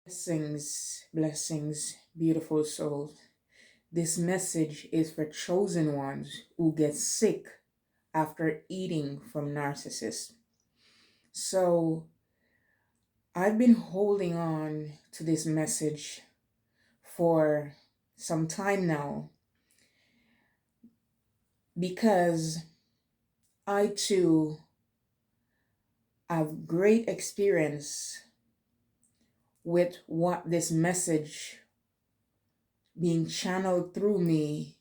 Blessings, blessings, beautiful souls. This message is for chosen ones who get sick after eating from narcissists. So I've been holding on to this message for some time now because I too have great experience with what this message being channeled through me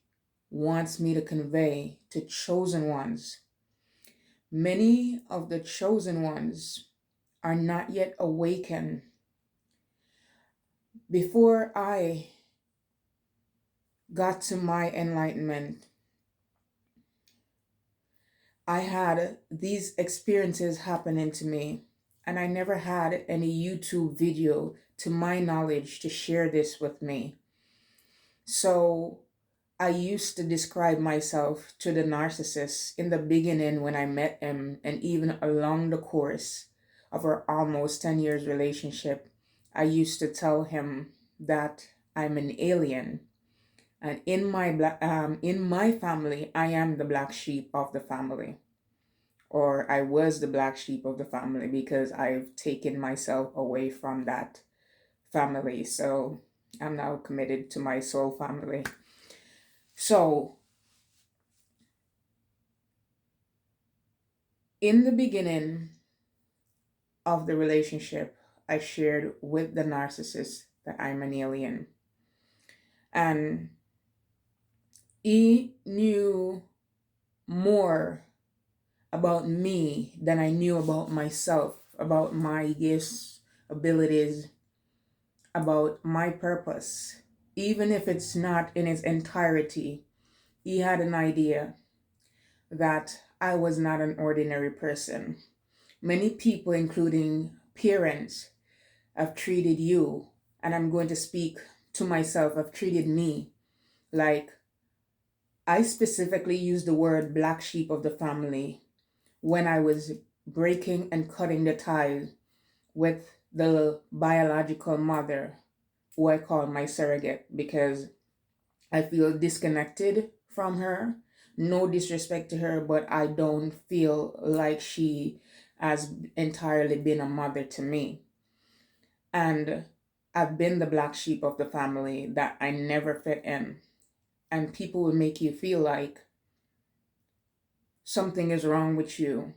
wants me to convey to chosen ones. Many of the chosen ones are not yet awakened. Before I got to my enlightenment, I had these experiences happening to me, and I never had any YouTube video, to my knowledge, to share this with me. So I used to describe myself to the narcissist in the beginning when I met him, and even along the course of our almost 10 years relationship. I used to tell him that I'm an alien, and in my family, I am the black sheep of the family, or I was the black sheep of the family because I've taken myself away from that family. So I'm now committed to my soul family. So in the beginning of the relationship, I shared with the narcissist that I'm an alien. And he knew more about me than I knew about myself, about my gifts, abilities, about my purpose. Even if it's not in its entirety, he had an idea that I was not an ordinary person. Many people, including parents, have treated you, and I'm going to speak to myself, have treated me like, I specifically used the word black sheep of the family when I was breaking and cutting the ties with the biological mother, who I call my surrogate, because I feel disconnected from her. No disrespect to her, but I don't feel like she has entirely been a mother to me. And I've been the black sheep of the family that I never fit in. And people will make you feel like something is wrong with you.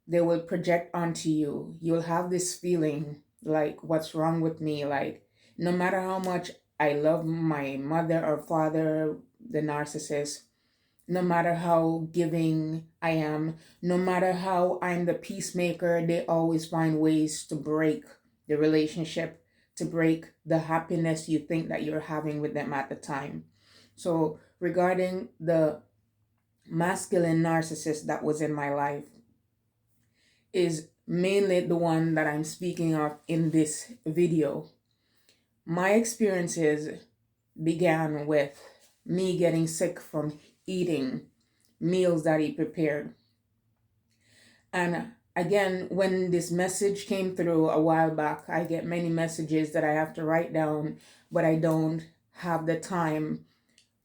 They will project onto you. You'll have this feeling like, what's wrong with me? Like, no matter how much I love my mother or father, the narcissist, no matter how giving I am, no matter how I'm the peacemaker, they always find ways to break the relationship, to break the happiness you think that you're having with them at the time. So, regarding the masculine narcissist that was in my life, is mainly the one that I'm speaking of in this video. My experiences began with me getting sick from eating meals that he prepared. And again, when this message came through a while back, I get many messages that I have to write down, but I don't have the time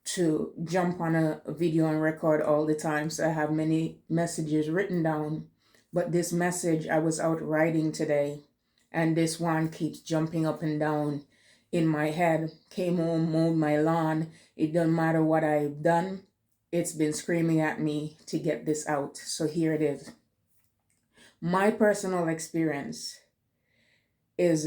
to jump on a video and record all the time. So I have many messages written down. But this message, I was out riding today, and this one keeps jumping up and down in my head. Came home, mowed my lawn. It doesn't matter what I've done. It's been screaming at me to get this out. So here it is. My personal experience is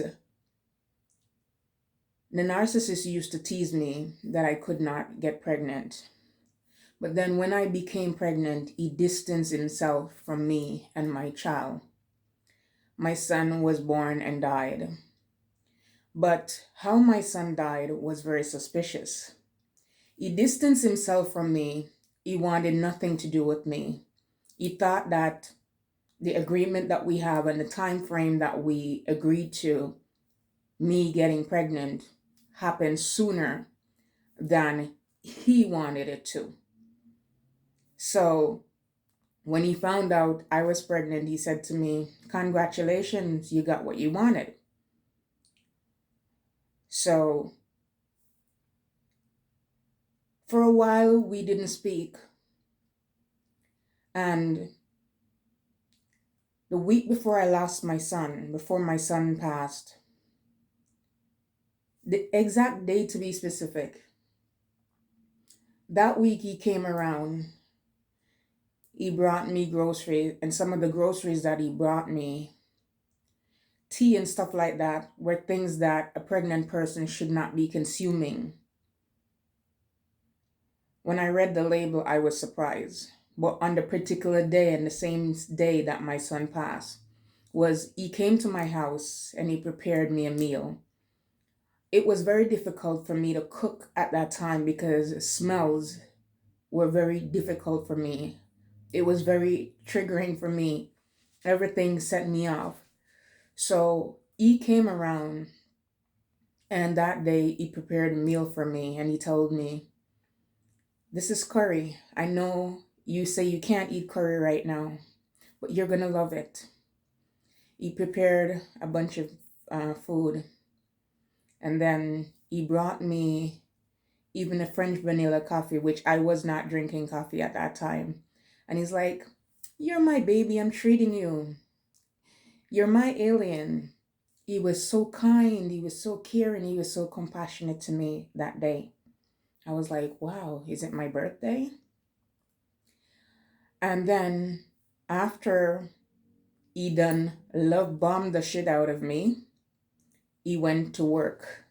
the narcissist used to tease me that I could not get pregnant. But then when I became pregnant, he distanced himself from me and my child. My son was born and died. But how my son died was very suspicious. He distanced himself from me. He wanted nothing to do with me. He thought that the agreement that we have and the time frame that we agreed to, me getting pregnant, happened sooner than he wanted it to. So when he found out I was pregnant, he said to me, "Congratulations, you got what you wanted." So for a while, we didn't speak. And the week before I lost my son, before my son passed, the exact day to be specific, that week he came around. He brought me groceries, and some of the groceries that he brought me, tea and stuff like that, were things that a pregnant person should not be consuming. When I read the label, I was surprised. But on the particular day, and the same day that my son passed, was he came to my house and he prepared me a meal. It was very difficult for me to cook at that time because smells were very difficult for me. It was very triggering for me. Everything set me off. So he came around, and that day he prepared a meal for me and he told me, "This is curry. I know you say you can't eat curry right now, but you're gonna love it." He prepared a bunch of food, and then he brought me even a French vanilla coffee, which I was not drinking coffee at that time. And he's like, "You're my baby, I'm treating you. You're my alien." He was so kind, he was so caring, he was so compassionate to me that day. I was like, wow, is it my birthday? And then after he done love bombed the shit out of me, he went to work.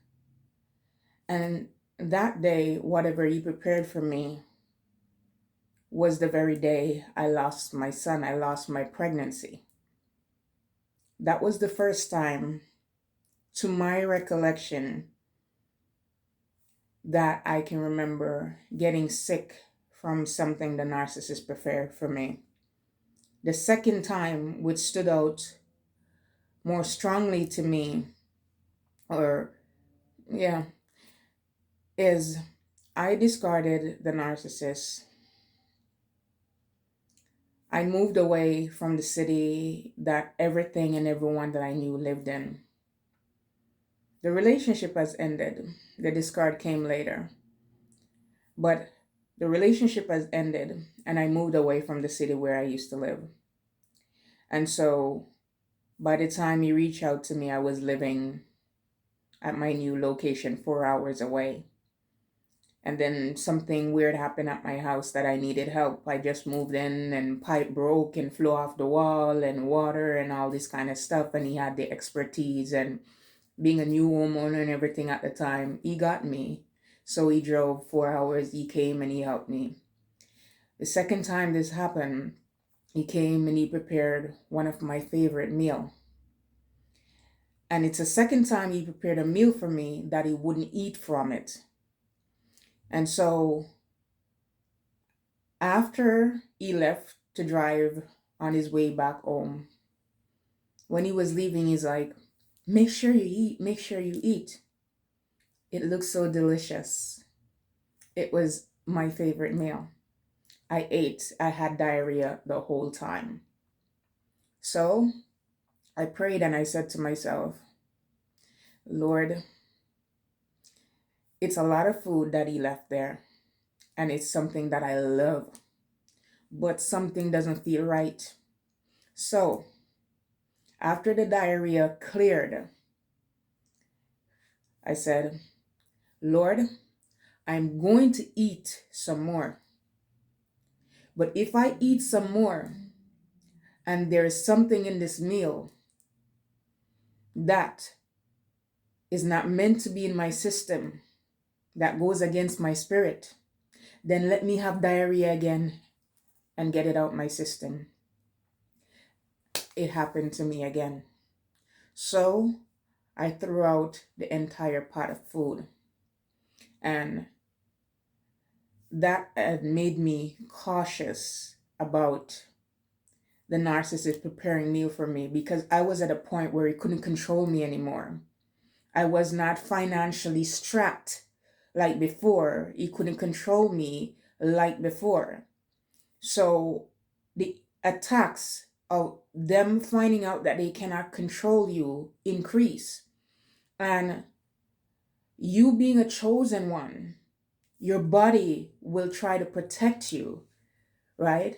And that day, whatever he prepared for me was the very day I lost my son. I lost my pregnancy. That was the first time, to my recollection, that I can remember getting sick from something the narcissist prepared for me. The second time, which stood out more strongly to me, or yeah, is I discarded the narcissist. I moved away from the city that everything and everyone that I knew lived in. The relationship has ended. The discard came later. But the relationship has ended, and I moved away from the city where I used to live. And so by the time he reached out to me, I was living at my new location 4 hours away. And then something weird happened at my house that I needed help. I just moved in and pipe broke and flew off the wall and water and all this kind of stuff. And he had the expertise, and being a new homeowner and everything at the time, he got me. So he drove 4 hours, he came and he helped me. The second time this happened, he came and he prepared one of my favorite meal. And it's the second time he prepared a meal for me that he wouldn't eat from it. And so after he left to drive on his way back home, when he was leaving, he's like, "Make sure you eat, make sure you eat. It looks so delicious." It was my favorite meal. I ate, I had diarrhea the whole time. So I prayed and I said to myself, "Lord, it's a lot of food that he left there, and it's something that I love, but something doesn't feel right." So after the diarrhea cleared, I said, "Lord, I'm going to eat some more. But if I eat some more and there's something in this meal that is not meant to be in my system, that goes against my spirit, then let me have diarrhea again and get it out my system." It happened to me again. So I threw out the entire pot of food. And that had made me cautious about the narcissist preparing meal for me, because I was at a point where he couldn't control me anymore. I was not financially strapped like before. He couldn't control me like before. So the attacks of them finding out that they cannot control you increase. And You being a chosen one, your body will try to protect you, right?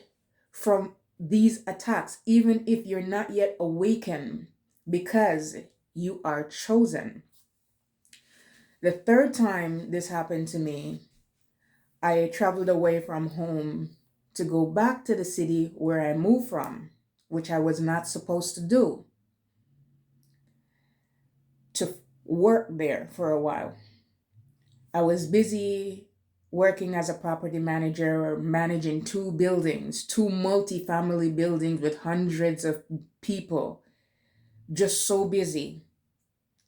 From these attacks, even if you're not yet awakened, because you are chosen. The third time this happened to me, I traveled away from home to go back to the city where I moved from, which I was not supposed to do, to work there for a while. I was busy working as a property manager, managing two buildings, two multi-family buildings with hundreds of people, just so busy.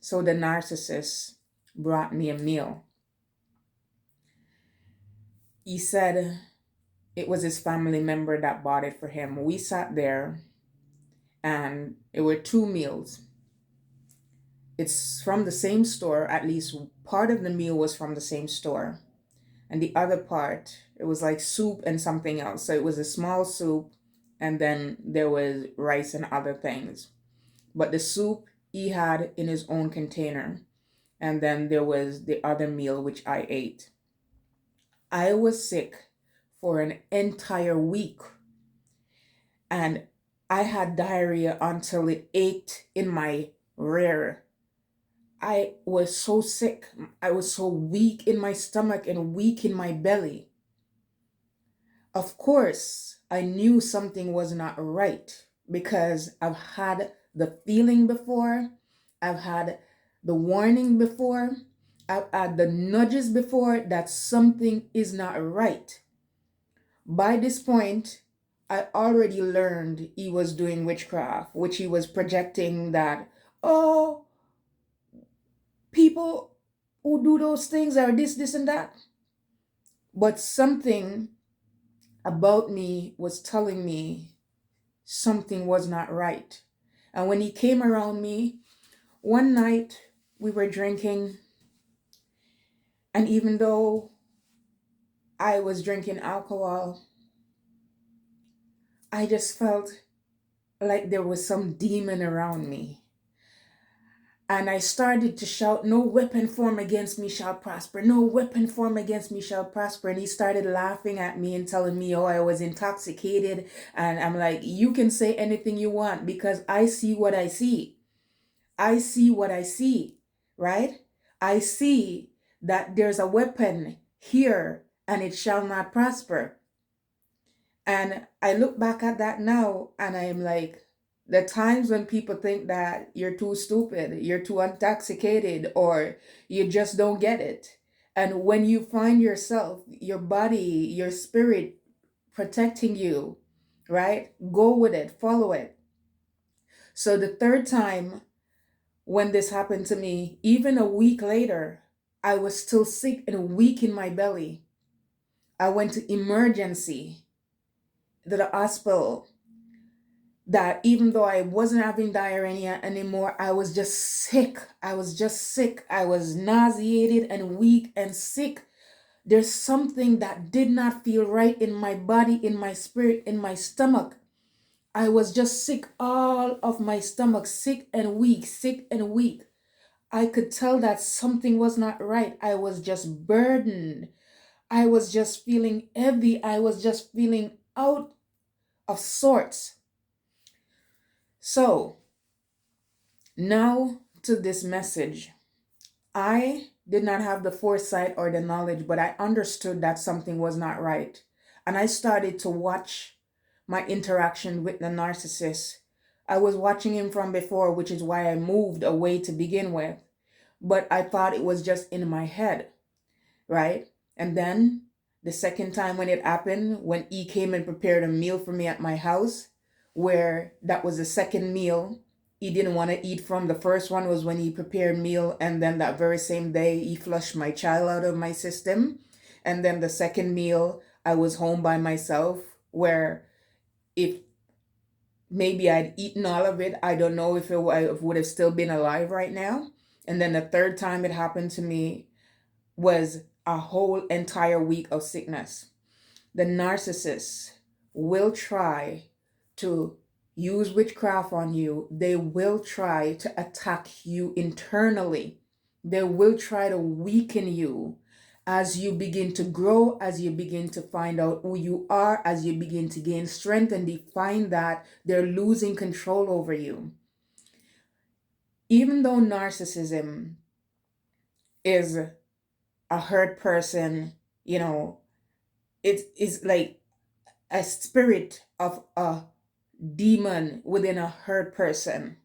So the narcissist brought me a meal. He said it was his family member that bought it for him. We sat there and it were two meals. It's from the same store, at least part of the meal was from the same store. And the other part, it was like soup and something else. So it was a small soup, and then there was rice and other things. But the soup he had in his own container. And then there was the other meal, which I ate. I was sick for an entire week. And I had diarrhea until it ached in my rear. I was so sick. I was so weak in my stomach and weak in my belly. Of course, I knew something was not right because I've had the feeling before, I've had the warning before, I've had the nudges before that something is not right. By this point, I already learned he was doing witchcraft, which he was projecting that, oh, people who do those things are this, and that. But something about me was telling me something was not right. And when he came around me, one night we were drinking, and even though I was drinking alcohol, I just felt like there was some demon around me. And I started to shout, "No weapon formed against me shall prosper. No weapon formed against me shall prosper." And he started laughing at me and telling me, oh, I was intoxicated. And I'm like, you can say anything you want because I see what I see. I see what I see, right? I see that there's a weapon here and it shall not prosper. And I look back at that now and I'm like, the times when people think that you're too stupid, you're too intoxicated, or you just don't get it. And when you find yourself, your body, your spirit protecting you, right? Go with it, follow it. So the third time when this happened to me, even a week later, I was still sick and weak in my belly. I went to emergency to the hospital. That even though I wasn't having diarrhea anymore, I was just sick. I was just sick. I was nauseated and weak and sick. There's something that did not feel right in my body, in my spirit, in my stomach. I was just sick, all of my stomach, sick and weak, sick and weak. I could tell that something was not right. I was just burdened. I was just feeling heavy. I was just feeling out of sorts. So, now to this message. I did not have the foresight or the knowledge, but I understood that something was not right. And I started to watch my interaction with the narcissist. I was watching him from before, which is why I moved away to begin with. But I thought it was just in my head, right? And then the second time when it happened, when he came and prepared a meal for me at my house, where that was the second meal he didn't want to eat from. The first one was when he prepared meal, and then that very same day he flushed my child out of my system. And then the second meal, I was home by myself, where if maybe I'd eaten all of it, I don't know if I would have still been alive right now. And then the third time it happened to me was a whole entire week of sickness. The narcissist will try to use witchcraft on you. They will try to attack you internally, They will try to weaken you as you begin to grow, as you begin to find out who you are, as you begin to gain strength and define that. They're losing control over you. Even though narcissism is a hurt person, you know, it is like a spirit of a demon within a hurt person.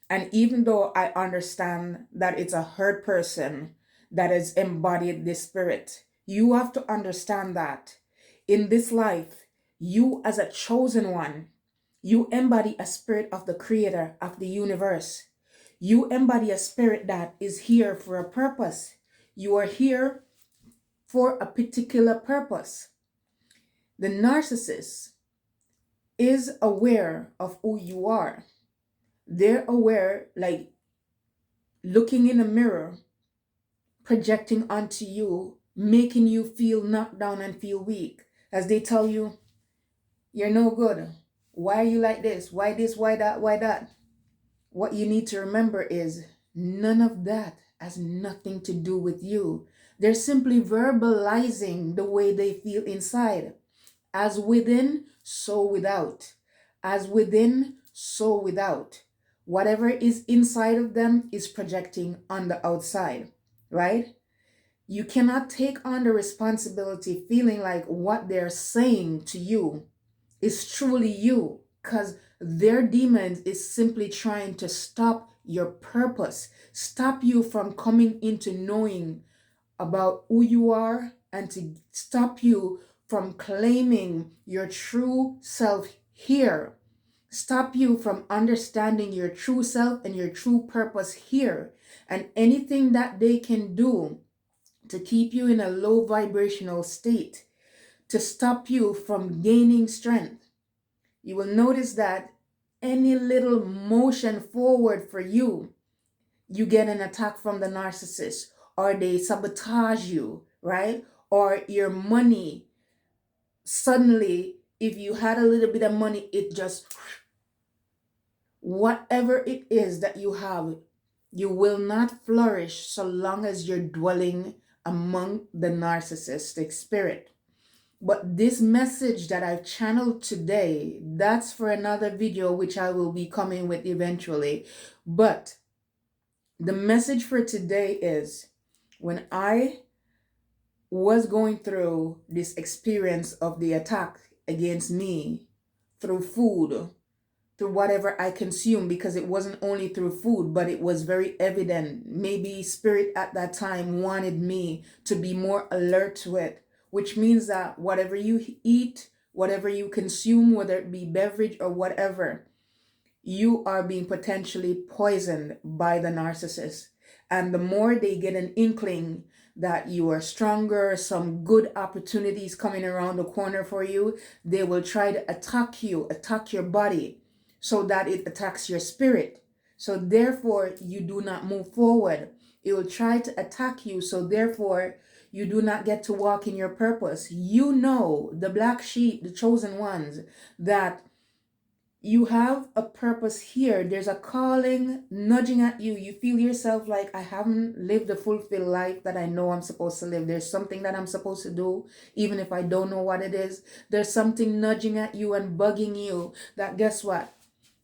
And even though I understand that it's a hurt person that has embodied this spirit, you have to understand that in this life, you as a chosen one, you embody a spirit of the creator of the universe. You embody a spirit that is here for a purpose. You are here for a particular purpose. The narcissist is aware of who you are. They're aware, like looking in a mirror, projecting onto you, making you feel knocked down and feel weak. As they tell you, you're no good. Why are you like this? Why this? Why that? Why that? What you need to remember is none of that has nothing to do with you. They're simply verbalizing the way they feel inside. As within, so without. As within, so without. Whatever is inside of them is projecting on the outside, right? You cannot take on the responsibility feeling like what they're saying to you is truly you, because their demons is simply trying to stop your purpose, stop you from coming into knowing about who you are, and to stop you from claiming your true self here. Stop you from understanding your true self and your true purpose here. And anything that they can do to keep you in a low vibrational state, to stop you from gaining strength. You will notice that any little motion forward for you, you get an attack from the narcissist, or they sabotage you, right? Or your money, suddenly, if you had a little bit of money, it just, whatever it is that you have, you will not flourish so long as you're dwelling among the narcissistic spirit. But this message that I've channeled today, that's for another video, which I will be coming with eventually. But the message for today is, when I was going through this experience of the attack against me through food, through whatever I consumed, because it wasn't only through food, but it was very evident. Maybe spirit at that time wanted me to be more alert to it, which means that whatever you eat, whatever you consume, whether it be beverage or whatever, you are being potentially poisoned by the narcissist. And the more they get an inkling that you are stronger, some good opportunities coming around the corner for you, they will try to attack you, attack your body, so that it attacks your spirit. So therefore, you do not move forward. It will try to attack you, so therefore, you do not get to walk in your purpose. You know, the black sheep, the chosen ones, that you have a purpose here. There's a calling nudging at you. You feel yourself like, I haven't lived the fulfilled life that I know I'm supposed to live. There's something that I'm supposed to do, even if I don't know what it is. There's something nudging at you and bugging you that, guess what?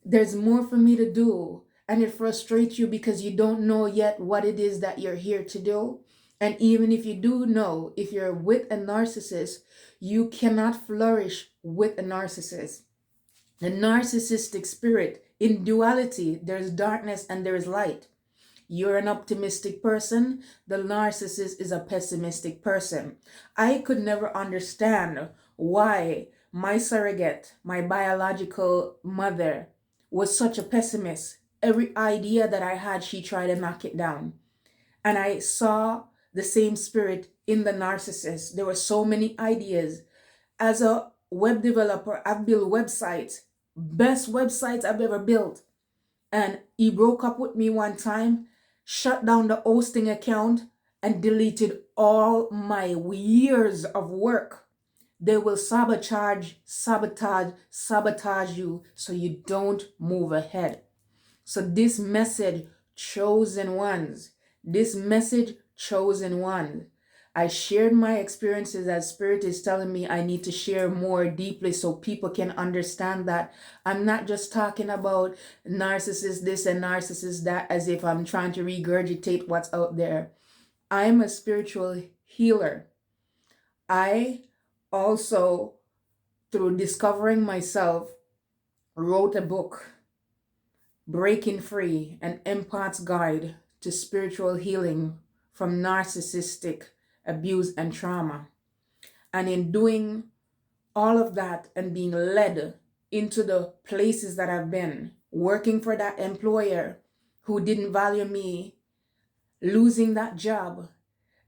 There's more for me to do. And it frustrates you because you don't know yet what it is that you're here to do. And even if you do know, if you're with a narcissist, you cannot flourish with a narcissist. The narcissistic spirit, in duality, there's darkness and there's light. You're an optimistic person. The narcissist is a pessimistic person. I could never understand why my surrogate, my biological mother, was such a pessimist. Every idea that I had, she tried to knock it down. And I saw the same spirit in the narcissist. There were so many ideas. As a web developer, I've built websites, best websites I've ever built. And he broke up with me one time, shut down the hosting account, and deleted all my years of work. They will sabotage you so you don't move ahead. So this message, chosen ones, This message, chosen one. I shared my experiences as Spirit is telling me I need to share more deeply so people can understand that I'm not just talking about narcissist this and narcissist that as if I'm trying to regurgitate what's out there. I'm a spiritual healer. I also, through discovering myself, wrote a book, Breaking Free, an empath's guide to spiritual healing from narcissistic abuse and trauma. And in doing all of that and being led into the places that I've been, working for that employer who didn't value me, losing that job,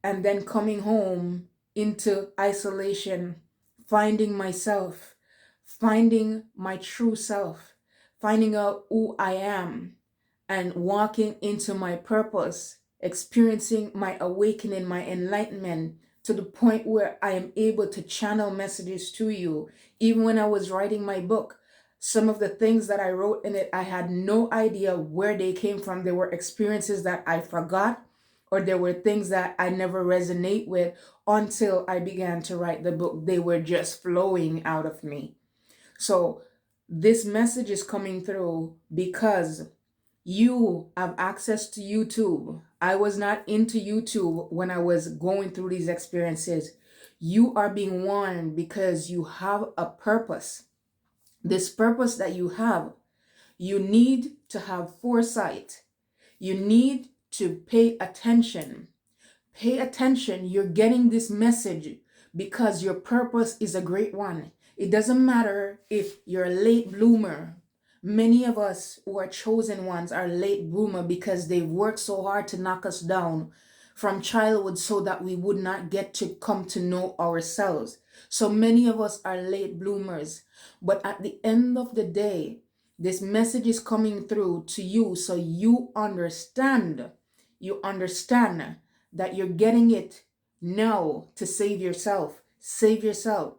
and then coming home into isolation, finding myself, finding my true self, finding out who I am, and walking into my purpose, experiencing my awakening, my enlightenment to the point where I am able to channel messages to you. Even when I was writing my book, some of the things that I wrote in it, I had no idea where they came from. There were experiences that I forgot, or there were things that I never resonate with until I began to write the book. They were just flowing out of me. So this message is coming through because you have access to YouTube. I was not into YouTube when I was going through these experiences. You are being warned because you have a purpose. This purpose that you have, you need to have foresight. You need to pay attention. Pay attention. You're getting this message because your purpose is a great one. It doesn't matter if you're a late bloomer. Many of us who are chosen ones are late bloomer because they've worked so hard to knock us down from childhood so that we would not get to come to know ourselves. So many of us are late bloomers. But at the end of the day, this message is coming through to you so you understand. You understand that you're getting it now to save yourself. Save yourself.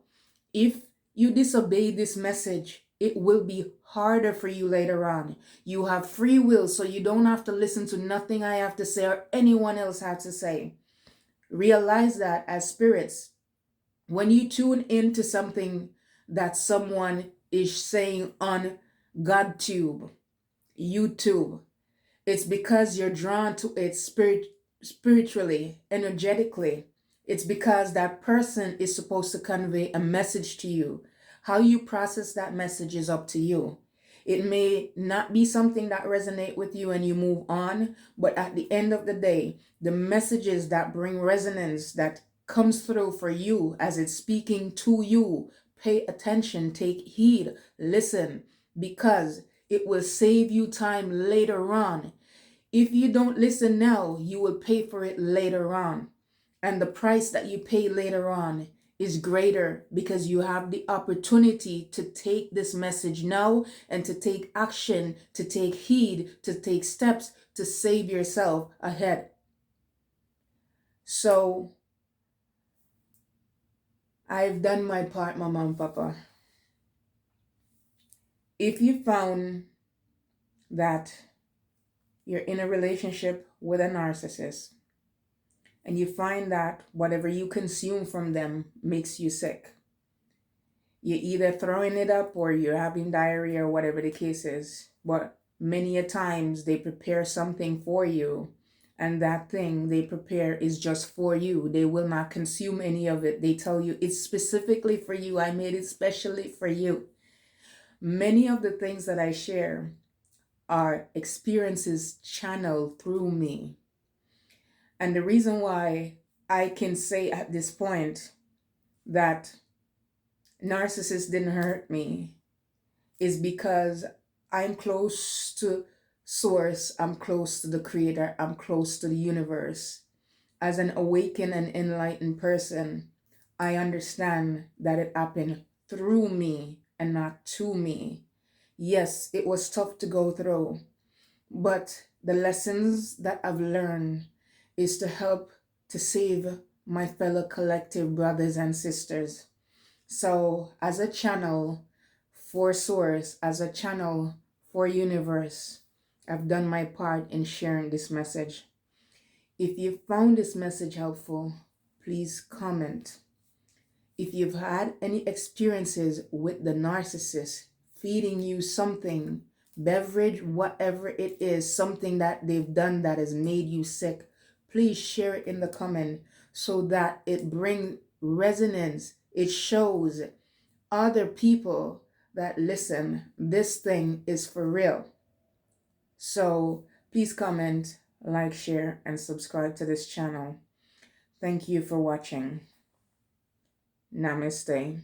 If you disobey this message, it will be harder for you later on. You have free will, so you don't have to listen to nothing I have to say or anyone else has to say. Realize that as spirits, when you tune into something that someone is saying on GodTube, YouTube, it's because you're drawn to it spiritually, energetically. It's because that person is supposed to convey a message to you. How you process that message is up to you. It may not be something that resonate with you and you move on, but at the end of the day, the messages that bring resonance, that comes through for you as it's speaking to you, pay attention, take heed, listen, because it will save you time later on. If you don't listen now, you will pay for it later on. And the price that you pay later on is greater because you have the opportunity to take this message now and to take action, to take heed, to take steps to save yourself ahead. So I've done my part, Mama and Papa. If you found that you're in a relationship with a narcissist, and you find that whatever you consume from them makes you sick, you're either throwing it up or you're having diarrhea or whatever the case is. But many a times they prepare something for you, and that thing they prepare is just for you. They will not consume any of it. They tell you it's specifically for you. I made it specially for you. Many of the things that I share are experiences channeled through me. And the reason why I can say at this point that narcissists didn't hurt me is because I'm close to source, I'm close to the creator, I'm close to the universe. As an awakened and enlightened person, I understand that it happened through me and not to me. Yes, it was tough to go through, but the lessons that I've learned is to help to save my fellow collective brothers and sisters. So as a channel for source, as a channel for universe, I've done my part in sharing this message. If you found this message helpful, please comment. If you've had any experiences with the narcissist feeding you something, beverage, whatever it is, something that they've done that has made you sick, please share it in the comment so that it brings resonance. It shows other people that, listen, this thing is for real. So please comment, like, share, and subscribe to this channel. Thank you for watching. Namaste.